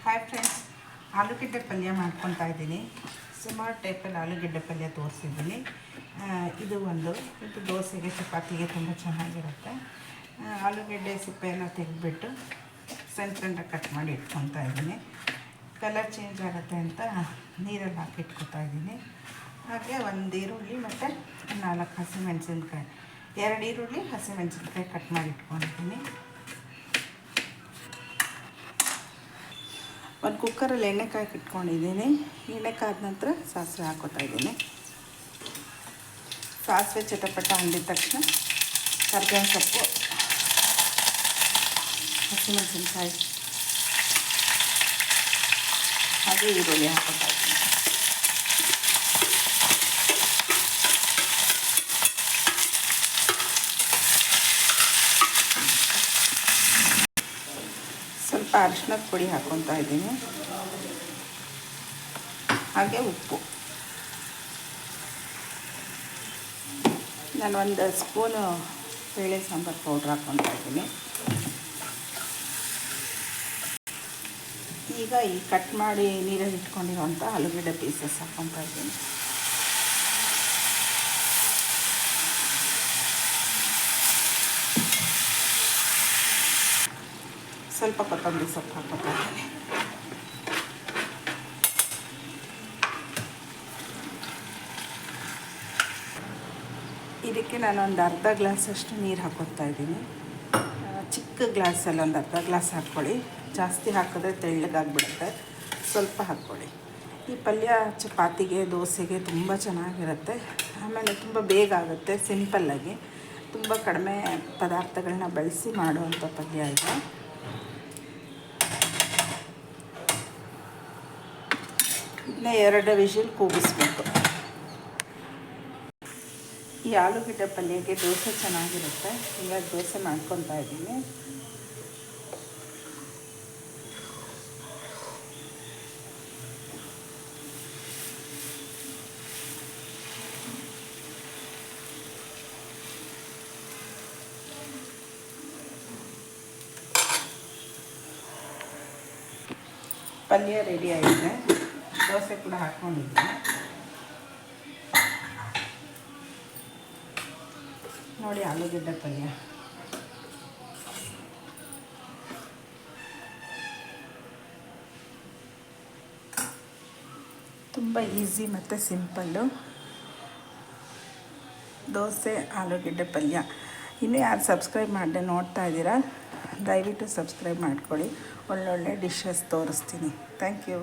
Hi friends, ಆಲೂಗೆಡ್ಡೆ ಪಲ್ಯ ಮಾಡ್ಕೊತಾ ಇದ್ದೀನಿ. ಸುಮಾರು ಟೈಪಲ್ಲಿ ಆಲೂಗೆಡ್ಡೆ ಪಲ್ಯ ತೋರಿಸಿದ್ದೀನಿ. ಇದು ದೋಸೆಗೆ ಚಪಾತಿಗೆ ತುಂಬ ಚೆನ್ನಾಗಿರುತ್ತೆ. ಆಲೂಗೆಡ್ಡೆ ಸಿಪ್ಪೆಯನ್ನು ತೆಗೆದುಬಿಟ್ಟು ಸಣ್ಣ ಕಟ್ ಮಾಡಿ ಇಟ್ಕೊತಾ ಇದ್ದೀನಿ. ಕಲರ್ ಚೇಂಜ್ ಆಗುತ್ತೆ ಅಂತ ನೀರಲ್ಲಿ ಹಾಕಿ ಇಟ್ಕೊತಾ ಇದ್ದೀನಿ. ಹಾಗೆ ಒಂದು ಈರುಳ್ಳಿ ಮತ್ತು 4 ಹಸಿಮೆಣಸಿನ್ಕಾಯಿ, 2 ಈರುಳ್ಳಿ ಹಸಿಮೆಣಸಿನ್ಕಾಯಿ ಕಟ್ ಮಾಡಿ ಇಟ್ಕೊಂಡಿದ್ದೀನಿ. ಒಂದು ಕುಕ್ಕರಲ್ಲಿ ಎಣ್ಣೆಕಾಯಿ ಇಟ್ಕೊಂಡಿದ್ದೀನಿ. ಎಣ್ಣೆ ಕಾದ ನಂತರ ಸಾಸಿವೆ ಹಾಕೋತಾ ಇದ್ದೀನಿ. ಸಾಸಿವೆ ಚಟಪಟ ಅಂದಿದ ತಕ್ಷಣ ಕರ್ಬೇವಿನ ಸೊಪ್ಪು, ಹಸಿಮೆಣಸಿನ್ಕಾಯಿ ಹಾಗೆ ಈರುಳ್ಳಿ ಹಾಕೋತಾ ಇದ್ದೀನಿ. ಸ್ವಲ್ಪ ಅರಿಶಿಣದ ಪುಡಿ ಹಾಕ್ಕೊತಾ ಇದ್ದೀನಿ, ಹಾಗೆ ಉಪ್ಪು. ನಾನು 1 ಸ್ಪೂನು ಬೇಳೆ ಸಾಂಬಾರು ಪೌಡ್ರ್ ಹಾಕ್ಕೊತಾ ಇದ್ದೀನಿ. ಈಗ ಈ ಕಟ್ ಮಾಡಿ ನೀರಲ್ಲಿ ಇಟ್ಕೊಂಡಿರೋಂಥ ಆಲೂಗೆಡ್ಡೆ ಪೀಸಸ್ ಹಾಕ್ಕೊತಾ ಇದ್ದೀನಿ. ಸ್ವಲ್ಪ ಕೊತ್ತಂಬರಿ ಸೊಪ್ಪು ಹಾಕ್ಕೊತಾ ಇದ್ದೀನಿ. ಇದಕ್ಕೆ ನಾನು ಒಂದು ಅರ್ಧ ಗ್ಲಾಸಷ್ಟು ನೀರು ಹಾಕ್ಕೊತಾ ಇದ್ದೀನಿ. ಚಿಕ್ಕ ಗ್ಲಾಸಲ್ಲಿ ಒಂದು ಅರ್ಧ ಗ್ಲಾಸ್ ಹಾಕ್ಕೊಳ್ಳಿ. ಜಾಸ್ತಿ ಹಾಕಿದ್ರೆ ತೆಳ್ಳಗಾಗಿಬಿಡುತ್ತೆ. ಸ್ವಲ್ಪ ಹಾಕ್ಕೊಳ್ಳಿ. ಈ ಪಲ್ಯ ಚಪಾತಿಗೆ, ದೋಸೆಗೆ ತುಂಬ ಚೆನ್ನಾಗಿರುತ್ತೆ. ಆಮೇಲೆ ತುಂಬ ಬೇಗ ಆಗುತ್ತೆ. ಸಿಂಪಲ್ಲಾಗಿ ತುಂಬ ಕಡಿಮೆ ಪದಾರ್ಥಗಳನ್ನ ಬಳಸಿ ಮಾಡುವಂಥ ಪಲ್ಯ ಇದೆ. ಇದನ್ನ 2 ವಿಷಲ್ ಕೂಗಿಸ್ಬೇಕು. ಈ ಆಲೂಗೆಡ್ಡೆ ಪಲ್ಯಕ್ಕೆ ದೋಸೆ ಚೆನ್ನಾಗಿರುತ್ತೆ. ಇವಾಗ ದೋಸೆ ಮಾಡ್ಕೊತಾ ಇದ್ದೀನಿ. ಪಲ್ಯ ರೆಡಿ ಆಗಿದೆ. ದೋಸೆ ಕೂಡ ಹಾಕ್ಕೊಂಡಿದ್ದೀನಿ. ನೋಡಿ ಆಲೂಗೆಡ್ಡೆ ಪಲ್ಯ. ತುಂಬ ಈಸಿ ಮತ್ತು ಸಿಂಪಲ್ಲು ದೋಸೆ ಆಲೂಗೆಡ್ಡೆ ಪಲ್ಯ. ಇನ್ನೂ ಯಾರು ಸಬ್ಸ್ಕ್ರೈಬ್ ಮಾಡದೆ ನೋಡ್ತಾ ಇದ್ದೀರಾ, ದಯವಿಟ್ಟು ಸಬ್ಸ್ಕ್ರೈಬ್ ಮಾಡ್ಕೊಳ್ಳಿ. ಒಳ್ಳೊಳ್ಳೆ ಡಿಶಸ್ ತೋರಿಸ್ತೀನಿ. Thank you.